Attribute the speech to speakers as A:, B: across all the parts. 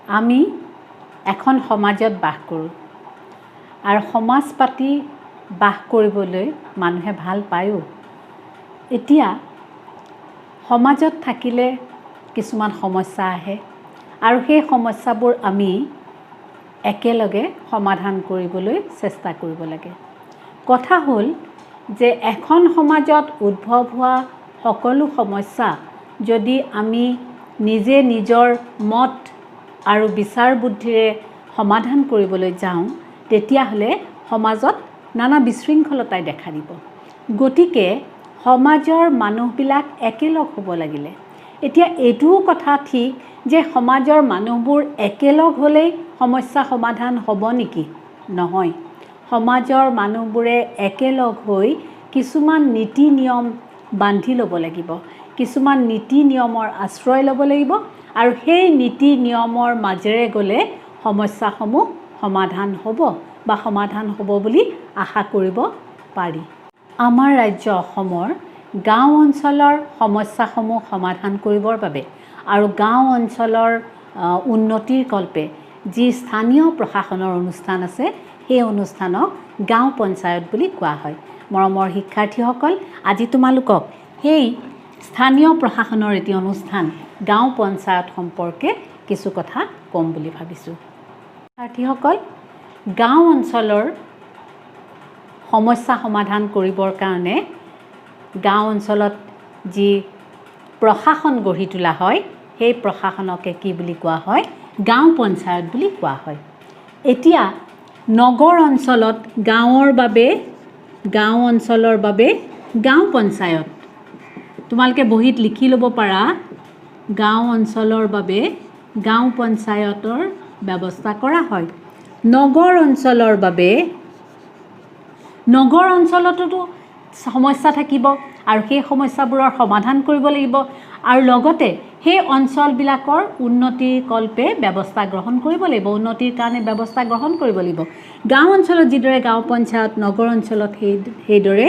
A: আমি এখন সমাজত বাস কৰোঁ আৰু সমাজ পাতি বাস কৰিবলৈ মানুহে ভাল পায়ো। এতিয়া সমাজত থাকিলে কিছুমান সমস্যা আহে আৰু সেই সমস্যাবোৰ আমি একেলগে সমাধান কৰিবলৈ চেষ্টা কৰিব লাগে। কথা হ'ল যে এখন সমাজত উদ্ভৱ হোৱা সকলো সমস্যা যদি আমি নিজে নিজৰ মত আৰু বিচাৰ বুদ্ধিৰে সমাধান কৰিবলৈ যাওঁ তেতিয়াহ'লে সমাজত নানা বিশৃংখলতাই দেখা দিব। গতিকে সমাজৰ মানুহবিলাক একেলগ হ'ব লাগিলে এতিয়া এইটোও কথা ঠিক যে সমাজৰ মানুহবোৰ একেলগ হ'লেই সমস্যা সমাধান হ'ব নেকি? নহয়। সমাজৰ মানুহবোৰে একেলগ হৈ কিছুমান নীতি নিয়ম বান্ধি ল'ব লাগিব, কিছুমান নীতি নিয়মৰ আশ্ৰয় ল'ব লাগিব আৰু সেই নীতি নিয়মৰ মাজেৰে গ'লে সমস্যাসমূহ সমাধান হ'ব বা সমাধান হ'ব বুলি আশা কৰিব পাৰি। আমাৰ ৰাজ্য অসমৰ গাঁও অঞ্চলৰ সমস্যাসমূহ সমাধান কৰিবৰ বাবে আৰু গাঁও অঞ্চলৰ উন্নতিৰ কল্পে যি স্থানীয় প্ৰশাসনৰ অনুষ্ঠান আছে সেই অনুষ্ঠানক গাঁও পঞ্চায়ত বুলি কোৱা হয়। মৰমৰ শিক্ষাৰ্থীসকল, আজি তোমালোকক সেই স্থানীয় প্ৰশাসনৰ এটি অনুষ্ঠান গাঁও পঞ্চায়ত সম্পৰ্কে কিছু কথা ক'ম বুলি ভাবিছোঁ। শিক্ষাৰ্থীসকল, গাঁও অঞ্চলৰ সমস্যা সমাধান কৰিবৰ কাৰণে গাঁও অঞ্চলত যি প্ৰশাসন গঢ়ি তোলা হয় সেই প্ৰশাসনকে কি বুলি কোৱা হয়? গাঁও পঞ্চায়ত বুলি কোৱা হয়। এতিয়া নগৰ অঞ্চলত গাঁৱৰ বাবে গাঁও অঞ্চলৰ বাবে গাঁও পঞ্চায়ত, তোমালোকে বহীত লিখি ল'ব পাৰা, গাঁও অঞ্চলৰ বাবে গাঁও পঞ্চায়তৰ ব্যৱস্থা কৰা হয়। নগৰ অঞ্চলৰ বাবে নগৰ অঞ্চলতো সমস্যা থাকিব আৰু সেই সমস্যাবোৰৰ সমাধান কৰিব লাগিব আৰু লগতে সেই অঞ্চলবিলাকৰ উন্নতিৰ কল্পে ব্যৱস্থা গ্ৰহণ কৰিব লাগিব, উন্নতিৰ কাৰণে ব্যৱস্থা গ্ৰহণ কৰিব লাগিব। গাঁও অঞ্চলত যিদৰে গাঁও পঞ্চায়ত, নগৰ অঞ্চলত সেইদৰে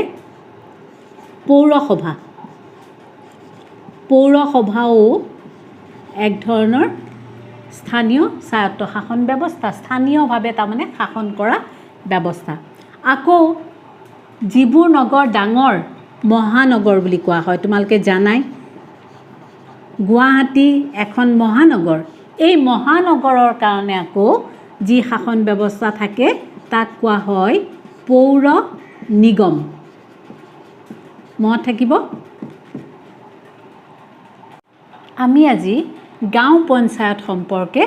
A: পৌৰসভাও এক ধৰণৰ স্থানীয় স্বায়ত্তশাসন ব্যৱস্থা, স্থানীয়ভাৱে তাৰমানে শাসন কৰা ব্যৱস্থা। আকৌ যিবোৰ নগৰ ডাঙৰ মহানগৰ বুলি কোৱা হয়, তোমালোকে জানাই গুৱাহাটী এখন মহানগৰ, এই মহানগৰৰ কাৰণে আকৌ যি শাসন ব্যৱস্থা থাকে তাক কোৱা হয় পৌৰ নিগম। মনত থাকিব। আমি আজি গাঁও পঞ্চায়ত সম্পৰ্কে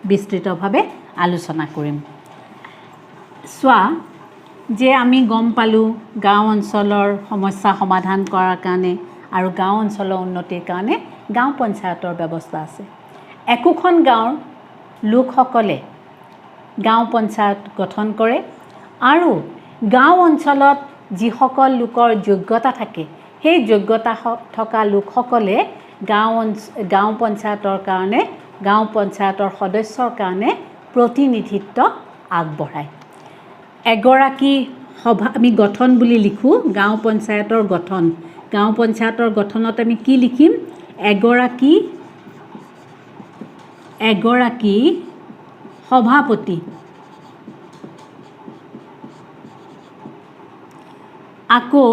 A: বিস্তৃতভাৱে আলোচনা কৰিম। চোৱা যে আমি গম পালোঁ গাঁও অঞ্চলৰ সমস্যা সমাধান কৰাৰ কাৰণে আৰু গাঁও অঞ্চলৰ উন্নতিৰ কাৰণে গাঁও পঞ্চায়তৰ ব্যৱস্থা আছে। একোখন গাঁৱৰ লোকসকলে গাঁও পঞ্চায়ত গঠন কৰে আৰু গাঁও অঞ্চলত যিসকল লোকৰ যোগ্যতা থাকে সেই যোগ্যতা থকা লোকসকলে গাঁও পঞ্চায়তৰ কাৰণে, গাঁও পঞ্চায়তৰ সদস্যৰ কাৰণে প্ৰতিনিধিত্ব আগবঢ়ায়। এগৰাকী সভা আমি গঠন বুলি লিখোঁ, গাঁও পঞ্চায়তৰ গঠন। গাঁও পঞ্চায়তৰ গঠনত আমি কি লিখিম? এগৰাকী সভাপতি, আকৌ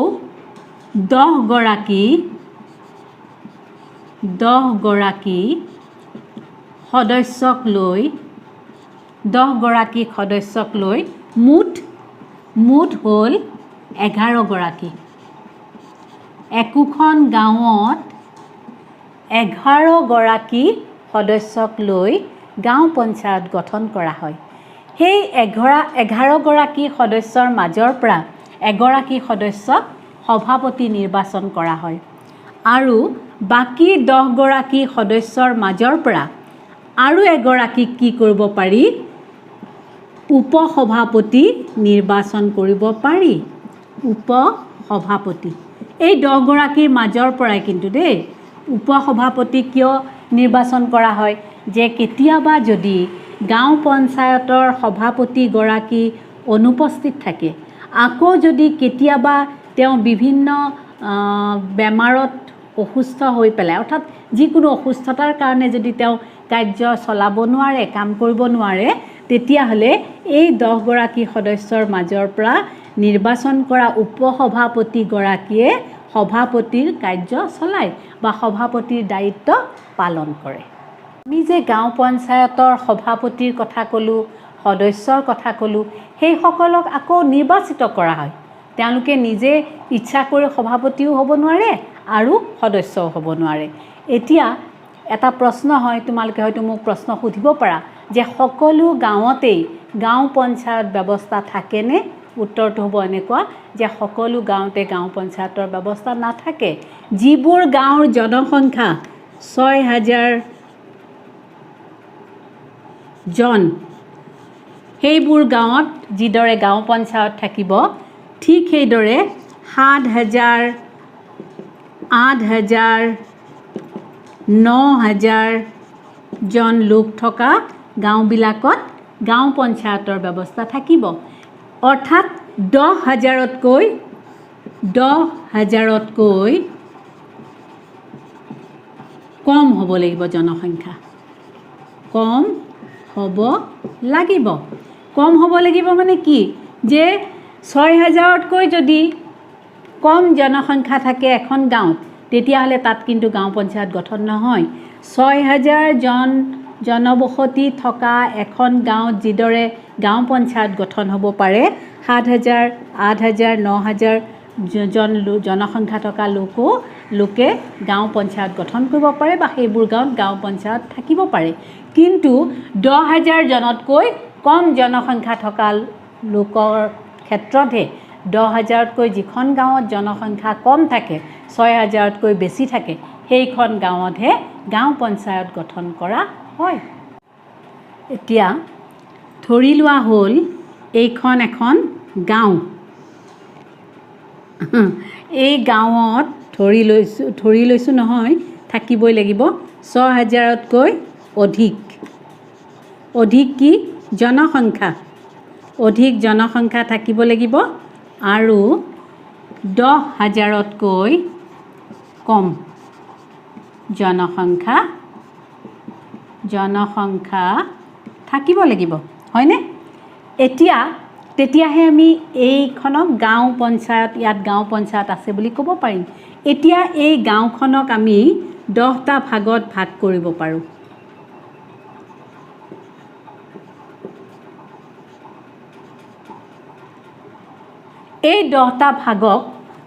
A: 10 গৰাকী সদস্যক লৈ মুঠ হ'ল 11 গৰাকী। একোখন গাঁৱত 11 গৰাকী সদস্যক লৈ গাঁও পঞ্চায়ত গঠন কৰা হয়। সেই 11 গৰাকী সদস্যৰ মাজৰ পৰা এগৰাকী সদস্যক সভাপতি নিৰ্বাচন কৰা হয় আৰু বাকী 10 গৰাকী সদস্যৰ মাজৰ পৰা আৰু এগৰাকীক কি কৰিব পাৰি? উপসভাপতি নিৰ্বাচন কৰিব পাৰি। উপসভাপতি এই 10 গৰাকীৰ মাজৰ পৰাই কিন্তু দেই। উপসভাপতি কিয় নিৰ্বাচন কৰা হয়? যে কেতিয়াবা যদি গাঁও পঞ্চায়তৰ সভাপতিগৰাকী অনুপস্থিত থাকে, আকৌ যদি কেতিয়াবা তেওঁ বিভিন্ন বেমাৰত অসুস্থ হৈ পেলাই, অৰ্থাৎ যিকোনো অসুস্থতাৰ কাৰণে যদি তেওঁ কাৰ্য চলাব নোৱাৰে, কাম কৰিব নোৱাৰে, তেতিয়াহ'লে এই 10 গৰাকী সদস্যৰ মাজৰ পৰা নিৰ্বাচন কৰা উপসভাপতিগৰাকীয়ে সভাপতিৰ কাৰ্য চলায় বা সভাপতিৰ দায়িত্ব পালন কৰে। আমি যে গাঁও পঞ্চায়তৰ সভাপতিৰ কথা ক'লোঁ, সদস্যৰ কথা ক'লোঁ, সেইসকলক আকৌ নিৰ্বাচিত কৰা হয়। তেওঁলোকে নিজে ইচ্ছা কৰি সভাপতিও হ'ব নোৱাৰে আৰু সদস্যও হ'ব নোৱাৰে। এতিয়া এটা প্ৰশ্ন হয়, তোমালোকে হয়তো মোক প্ৰশ্ন সুধিব পাৰা যে সকলো গাঁৱতেই গাঁও পঞ্চায়ত ব্যৱস্থা থাকেনে? উত্তৰটো হ'ব এনেকুৱা যে সকলো গাঁৱতে গাঁও পঞ্চায়তৰ ব্যৱস্থা নাথাকে। যিবোৰ গাঁৱৰ জনসংখ্যা 6,000 জন, সেইবোৰ গাঁৱত যিদৰে গাঁও পঞ্চায়ত থাকিব, ঠিক সেইদৰে 7,000, 8,000, 9,000 জন লোক থকা গাঁওবিলাকত গাঁও পঞ্চায়তৰ ব্যৱস্থা থাকিব। অৰ্থাৎ 10,000তকৈ কম হ'ব লাগিব জনসংখ্যা, কম হ'ব লাগিব। কম হ'ব লাগিব মানে কি? যে 6,000তকৈ যদি কম জনসংখ্যা থাকে এখন গাঁৱত, তেতিয়াহ'লে তাত কিন্তু গাঁও পঞ্চায়ত গঠন নহয়। 6,000 জন জনবসতি থকা এখন গাঁৱত যিদৰে গাঁও পঞ্চায়ত গঠন হ'ব পাৰে, 7,000, 8,000, 9,000 জন জনসংখ্যা থকা লোকে গাঁও পঞ্চায়ত গঠন কৰিব পাৰে বা সেইবোৰ গাঁৱত গাঁও পঞ্চায়ত থাকিব পাৰে। কিন্তু 10,000 জনতকৈ কম জনসংখ্যা থকা লোকৰ ক্ষেত্ৰতহে 10,000তকৈ যিখন গাঁৱত জনসংখ্যা কম থাকে, 6,000তকৈ বেছি থাকে, সেইখন গাঁৱতহে গাঁও পঞ্চায়ত গঠন কৰা হয়। এতিয়া ধৰি লোৱা হ'ল এইখন এখন গাঁও। এই গাঁৱত ধৰি লৈছোঁ নহয়, থাকিবই লাগিব 6,000তকৈ অধিক কি? জনসংখ্যা। অধিক জনসংখ্যা থাকিব লাগিব আৰু 10,000তকৈ কম জনসংখ্যা থাকিব লাগিব, হয়নে? তেতিয়াহে আমি এইখনক গাঁও পঞ্চায়ত, ইয়াত গাঁও পঞ্চায়ত আছে বুলি ক'ব পাৰিম। এতিয়া এই গাঁওখনক আমি 10টা ভাগত ভাগ কৰিব পাৰোঁ। এই 10টা ভাগক,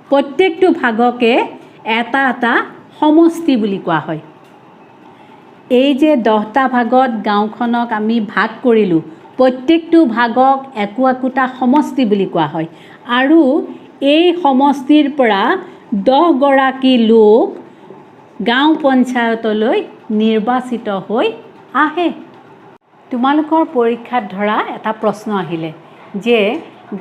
A: প্ৰত্যেকটো ভাগকে এটা এটা সমষ্টি বুলি কোৱা হয়। এই যে 10টা ভাগত গাঁওখনক আমি ভাগ কৰিলোঁ, প্ৰত্যেকটো ভাগক একোটা সমষ্টি বুলি কোৱা হয়। আৰু এই সমষ্টিৰ পৰা 10 গৰাকী লোক গাঁও পঞ্চায়তলৈ নিৰ্বাচিত হৈ আহে। তোমালোকৰ পৰীক্ষাত ধৰা এটা প্ৰশ্ন আহিলে যে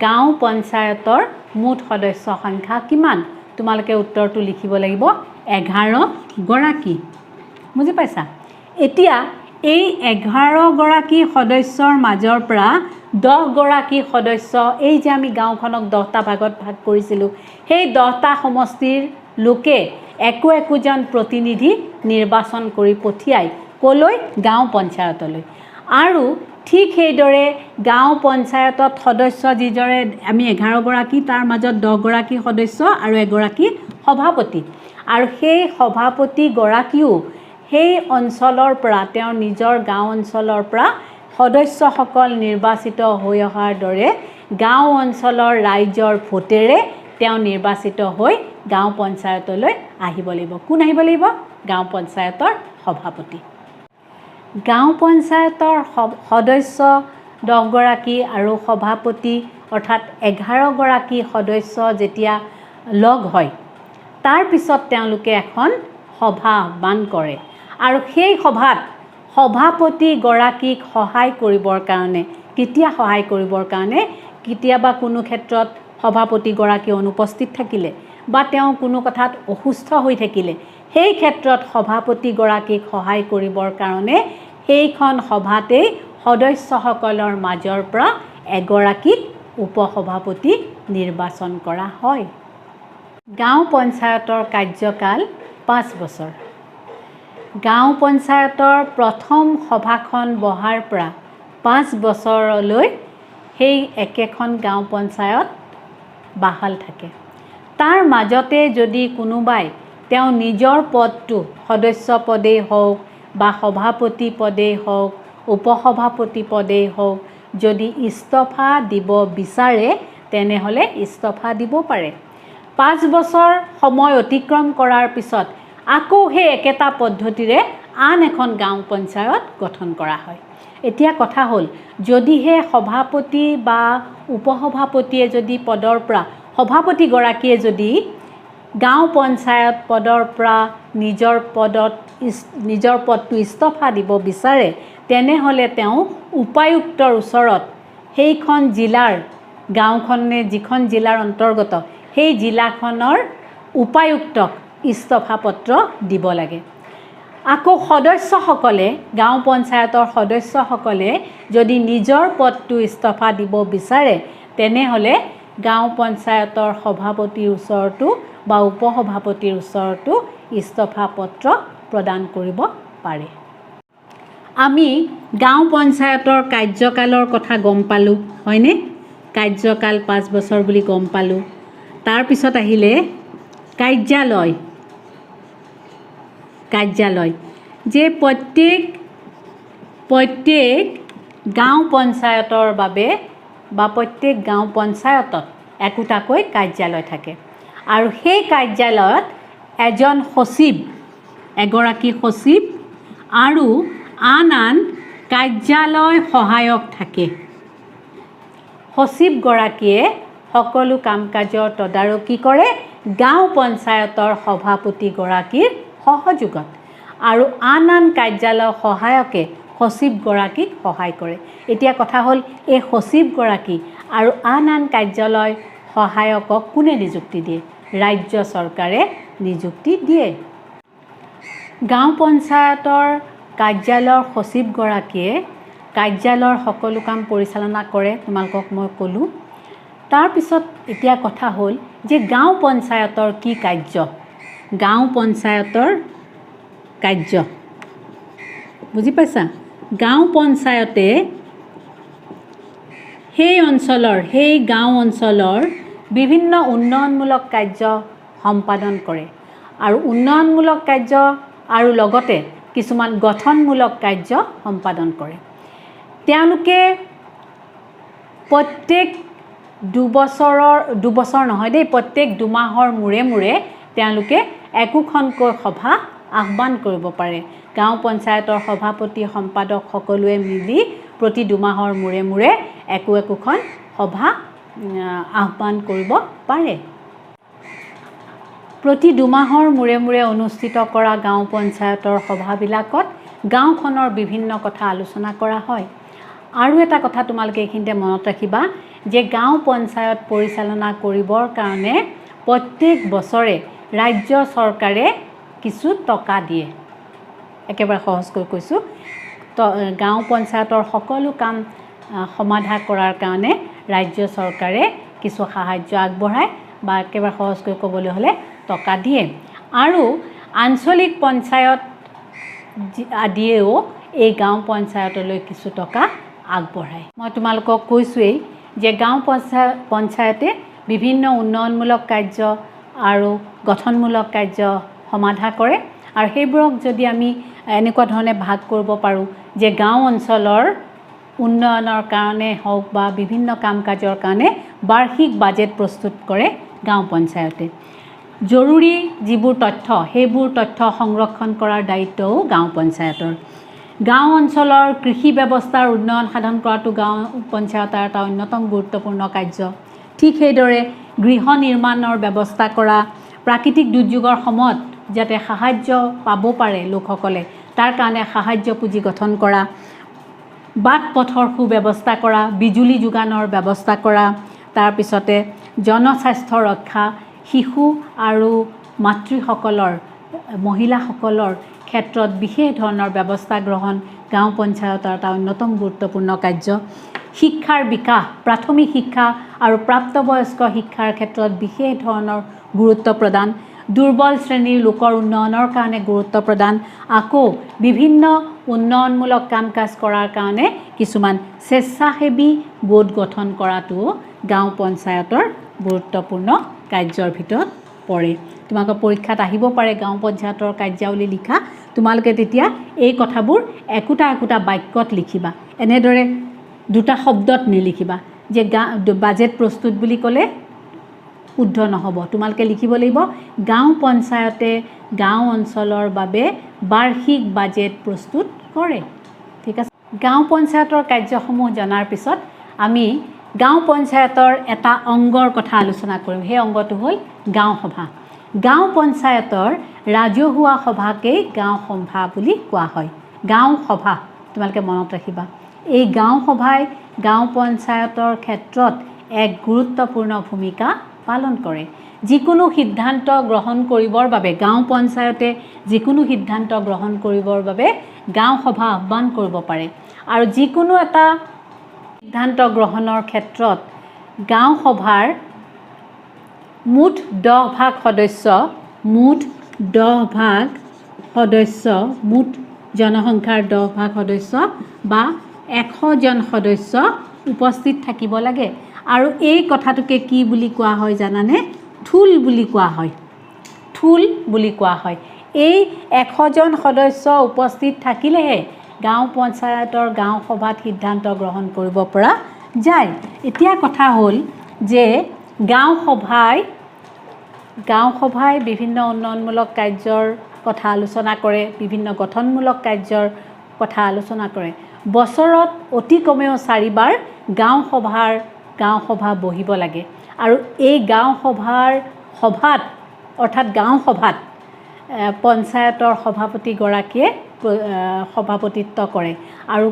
A: গাঁও পঞ্চায়তৰ মুঠ সদস্য সংখ্যা কিমান? তোমালোকে উত্তৰটো লিখিব লাগিব 11 গৰাকী। বুজি পাইছা? এতিয়া এই 11 গৰাকী সদস্যৰ মাজৰ পৰা 10 গৰাকী সদস্য, এই যে আমি গাঁওখনক 10টা ভাগত ভাগ কৰিছিলোঁ, সেই 10টা সমষ্টিৰ লোকে একোজন প্ৰতিনিধি নিৰ্বাচন কৰি পঠিয়ায় ক'লৈ? গাঁও পঞ্চায়তলৈ। আৰু ঠিক সেইদৰে গাঁও পঞ্চায়তত সদস্য যিদৰে আমি 11 গৰাকী, তাৰ মাজত 10 গৰাকী সদস্য আৰু এগৰাকী সভাপতি। আৰু সেই সভাপতিগৰাকীও সেই অঞ্চলৰ পৰা, তেওঁৰ নিজৰ গাঁও অঞ্চলৰ পৰা সদস্যসকল নিৰ্বাচিত হৈ অহাৰ দৰে গাঁও অঞ্চলৰ ৰাইজৰ ভোটেৰে তেওঁ নিৰ্বাচিত হৈ গাঁও পঞ্চায়তলৈ আহিব লাগিব। কোন আহিব লাগিব? গাঁও পঞ্চায়তৰ সভাপতি। গাঁও পঞ্চায়তৰ সদস্য 10 গৰাকী আৰু সভাপতি অৰ্থাৎ 11 গৰাকী সদস্য যেতিয়া লগ হয়, তাৰ পিছত তেওঁলোকে এখন সভা আহ্বান কৰে। আৰু সেই সভাত সভাপতিগৰাকীক সহায় কৰিবৰ কাৰণে, কেতিয়া সহায় কৰিবৰ কাৰণে? কেতিয়াবা কোনো ক্ষেত্ৰত সভাপতিগৰাকী অনুপস্থিত থাকিলে বা তেওঁ কোনো কথাত অসুস্থ হৈ থাকিলে, সেই ক্ষেত্ৰত সভাপতিগৰাকীক সহায় কৰিবৰ কাৰণে সেইখন সভাতেই সদস্যসকলৰ মাজৰ পৰা এগৰাকীক উপসভাপতি নিৰ্বাচন কৰা হয়। গাঁও পঞ্চায়তৰ কাৰ্যকাল 5 বছৰ। গাঁও পঞ্চায়তৰ প্ৰথম সভাখন বহাৰ পৰা 5 বছৰলৈ সেই একেখন গাঁও পঞ্চায়ত বাহাল থাকে। তাৰ মাজতে যদি কোনোবাই তেওঁ নিজৰ পদটো সদস্য পদেই হওক বা সভাপতি পদেই হওক উপসভাপতি পদেই হওক যদি ইস্তফা দিব বিচাৰে তেনেহ'লে ইস্তফা দিব পাৰে। 5 বছৰ সময় অতিক্ৰম কৰাৰ পিছত আকৌ সেই একেটা পদ্ধতিৰে আন এখন গাঁও পঞ্চায়ত গঠন কৰা হয়। এতিয়া কথা হ'ল যদিহে সভাপতি বা উপসভাপতিয়ে যদি পদৰ পৰা সভাপতিগৰাকীয়ে যদি গাঁও পঞ্চায়ত পদৰ পৰা নিজৰ পদটো ইস্তফা দিব বিচাৰে তেনেহ'লে তেওঁ উপায়ুক্তৰ ওচৰত সেইখন জিলাৰ গাঁওখনে যিখন জিলাৰ অন্তৰ্গত সেই জিলাখনৰ উপায়ুক্তক ইস্তফা পত্ৰ দিব লাগে। আকৌ সদস্যসকলে গাঁও পঞ্চায়তৰ সদস্যসকলে যদি নিজৰ পদটো ইস্তফা দিব বিচাৰে তেনেহ'লে গাঁও পঞ্চায়তৰ সভাপতিৰ ওচৰতো বা উপসভাপতিৰ ওচৰতো ইস্তফা পত্ৰ প্ৰদান কৰিব পাৰে। আমি গাঁও পঞ্চায়তৰ কাৰ্যকালৰ কথা গম পালোঁ হয়নে? কাৰ্যকাল 5 বছৰ বুলি গম পালোঁ। তাৰপিছত আহিলে কাৰ্যালয় যে প্ৰত্যেক গাঁও পঞ্চায়তৰ বাবে বা প্ৰত্যেক গাঁও পঞ্চায়তত একোটাকৈ কাৰ্যালয় থাকে আৰু সেই কাৰ্যালয়ত এগৰাকী সচিব আৰু আন কাৰ্যালয় সহায়ক থাকে। সচিবগৰাকীয়ে সকলো কাম কাজৰ তদাৰকী কৰে গাঁও পঞ্চায়তৰ সভাপতিগৰাকীৰ সহযোগত আৰু আন কাৰ্যালয় সহায়কে সচিবগৰাকীক সহায় কৰে। এতিয়া কথা হ'ল এই সচিবগৰাকী আৰু আন কাৰ্যালয় সহায়কক কোনে নিযুক্তি দিয়ে? ৰাজ্য চৰকাৰে নিযুক্তি দিয়ে। গাঁও পঞ্চায়তৰ কাৰ্যালয়ৰ সচিবগৰাকীয়ে কাৰ্যালয়ৰ সকলো কাম পৰিচালনা কৰে, তোমালোকক মই ক'লোঁ। তাৰপিছত এতিয়া কথা হ'ল যে গাঁও পঞ্চায়তৰ কি কাৰ্য? গাঁও পঞ্চায়তৰ কাৰ্য বুজি পাইছা? গাঁও পঞ্চায়তে সেই গাঁও অঞ্চলৰ বিভিন্ন উন্নয়নমূলক কাৰ্য সম্পাদন কৰে আৰু উন্নয়নমূলক কাৰ্য আৰু লগতে কিছুমান গঠনমূলক কাৰ্য সম্পাদন কৰে। তেওঁলোকে প্ৰত্যেক প্ৰত্যেক 2 মাহৰ মূৰে তেওঁলোকে একোখনকৈ সভা আহ্বান কৰিব পাৰে। গাঁও পঞ্চায়তৰ সভাপতি সম্পাদক সকলোৱে মিলি প্ৰতি 2 মাহৰ মূৰে একোখন সভা আহ্বান কৰিব পাৰে। প্ৰতি 2 মাহৰ মূৰে অনুষ্ঠিত কৰা গাঁও পঞ্চায়তৰ সভাবিলাকত গাঁওখনৰ বিভিন্ন কথা আলোচনা কৰা হয়। আৰু এটা কথা তোমালোকে এইখিনিতে মনত ৰাখিবা যে গাঁও পঞ্চায়ত পৰিচালনা কৰিবৰ কাৰণে প্ৰত্যেক বছৰে ৰাজ্য চৰকাৰে কিছু টকা দিয়ে। একেবাৰে সহজকৈ কৈছোঁ, গাঁও পঞ্চায়তৰ সকলো কাম সমাধা কৰাৰ কাৰণে ৰাজ্য চৰকাৰে কিছু সাহায্য আগবঢ়ায় বা একেবাৰে সহজকৈ ক'বলৈ হ'লে টকা দিয়ে। আৰু আঞ্চলিক পঞ্চায়ত আদিয়েও এই গাঁও পঞ্চায়তলৈ কিছু টকা আগবঢ়ায়। মই তোমালোকক কৈছোঁৱেই যে গাঁও পঞ্চায়তে বিভিন্ন উন্নয়নমূলক কাৰ্য আৰু গঠনমূলক কাৰ্য সমাধা কৰে আৰু সেইবোৰক যদি আমি এনেকুৱা ধৰণে ভাগ কৰিব পাৰোঁ যে গাঁও অঞ্চলৰ উন্নয়নৰ কাৰণে হওক বা বিভিন্ন কাম কাজৰ কাৰণে বাৰ্ষিক বাজেট প্ৰস্তুত কৰে গাঁও পঞ্চায়তে। জৰুৰী যিবোৰ তথ্য সেইবোৰ তথ্য সংৰক্ষণ কৰাৰ দায়িত্বও গাঁও পঞ্চায়তৰ। গাঁও অঞ্চলৰ কৃষি ব্যৱস্থাৰ উন্নয়ন সাধন কৰাটো গাঁও পঞ্চায়তৰ এটা অন্যতম গুৰুত্বপূৰ্ণ কাৰ্য। ঠিক সেইদৰে গৃহ নিৰ্মাণৰ ব্যৱস্থা কৰা, প্ৰাকৃতিক দুৰ্যোগৰ সময়ত যাতে সাহায্য পাব পাৰে লোকসকলে তাৰ কাৰণে সাহায্য পুঁজি গঠন কৰা, বাট পথৰ সুব্যৱস্থা কৰা, বিজুলী যোগানৰ ব্যৱস্থা কৰা, তাৰপিছতে জনস্বাস্থ্য ৰক্ষা, শিশু আৰু মহিলাসকলৰ ক্ষেত্ৰত বিশেষ ধৰণৰ ব্যৱস্থা গ্ৰহণ গাঁও পঞ্চায়তৰ এটা অন্যতম গুৰুত্বপূৰ্ণ কাৰ্য। শিক্ষাৰ বিকাশ, প্ৰাথমিক শিক্ষা আৰু প্ৰাপ্তবয়স্ক শিক্ষাৰ ক্ষেত্ৰত বিশেষ ধৰণৰ গুৰুত্ব প্ৰদান, দুৰ্বল শ্ৰেণীৰ লোকৰ উন্নয়নৰ কাৰণে গুৰুত্ব প্ৰদান, আকৌ বিভিন্ন উন্নয়নমূলক কাম কাজ কৰাৰ কাৰণে কিছুমান স্বেচ্ছাসেৱী গোট গঠন কৰাটো গাঁও পঞ্চায়তৰ গুৰুত্বপূৰ্ণ কাৰ্যৰ ভিতৰত পৰে। তোমালোকৰ পৰীক্ষাত আহিব পাৰে গাঁও পঞ্চায়তৰ কাৰ্যাৱলী লিখা, তোমালোকে তেতিয়া এই কথাবোৰ একোটা একোটা বাক্যত লিখিবা। এনেদৰে দুটা শব্দত নিলিখিবা যে বাজেট প্ৰস্তুত বুলি ক'লে শুদ্ধ নহ'ব। তোমালোকে লিখিব লাগিব গাঁও পঞ্চায়তে গাঁও অঞ্চলৰ বাবে বাৰ্ষিক বাজেট প্ৰস্তুত কৰে। ঠিক আছে, গাঁও পঞ্চায়তৰ কাৰ্যসমূহ জনাৰ পিছত আমি গাঁও পঞ্চায়তৰ এটা অংগৰ কথা আলোচনা কৰিম। সেই অংগটো হ'ল গাঁও সভা। গাঁও পঞ্চায়তৰ ৰাজহুৱা সভাকেই গাঁও সভা বুলি কোৱা হয়। গাঁও সভা তোমালোকে মনত ৰাখিবা। এই গাঁও সভাই গাঁও পঞ্চায়তৰ ক্ষেত্ৰত এক গুৰুত্বপূৰ্ণ ভূমিকা পালন কৰে। যিকোনো সিদ্ধান্ত গ্ৰহণ কৰিবৰ বাবে গাঁও পঞ্চায়তে যিকোনো সিদ্ধান্ত গ্ৰহণ কৰিবৰ বাবে গাঁও সভা আহ্বান কৰিব পাৰে। আৰু যিকোনো এটা সিদ্ধান্ত গ্ৰহণৰ ক্ষেত্ৰত গাঁও সভাৰ মুঠ 10% সদস্য, মুঠ জনসংখ্যাৰ 10% সদস্য বা 100 জন সদস্য উপস্থিত থাকিব লাগে। আৰু এই কথাটোকে কি বুলি কোৱা হয় জানানে? ঠোল বুলি কোৱা হয়। ঠোল বুলি কোৱা হয়। এই 100 জন সদস্য উপস্থিত থাকিলেহে গাঁও পঞ্চায়তৰ গাঁও সভাত সিদ্ধান্ত গ্ৰহণ কৰিব পৰা যায়। এতিয়া কথা হ'ল যে গাঁও সভাই বিভিন্ন উন্নয়নমূলক কাৰ্যৰ কথা আলোচনা কৰে, বিভিন্ন গঠনমূলক কাৰ্যৰ কথা আলোচনা কৰে। বছৰত অতি কমেও 4 বাৰ গাঁও সভা বহিব লাগে। আৰু এই গাঁও সভাত পঞ্চায়তৰ সভাপতিগৰাকীয়ে সভাপতিত্ব কৰে। আৰু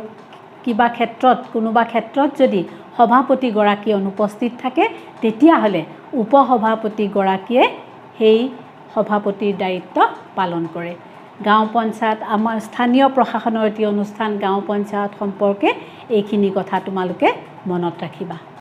A: কোনোবা ক্ষেত্ৰত যদি সভাপতিগৰাকী অনুপস্থিত থাকে তেতিয়াহ'লে উপসভাপতিগৰাকীয়ে সেই সভাপতিৰ দায়িত্ব পালন কৰে। গাঁও পঞ্চায়ত আমাৰ স্থানীয় প্ৰশাসনৰ এটি অনুষ্ঠান গাঁও পঞ্চায়ত সম্পৰ্কে এইখিনি কথা তোমালোকে মনত ৰাখিবা।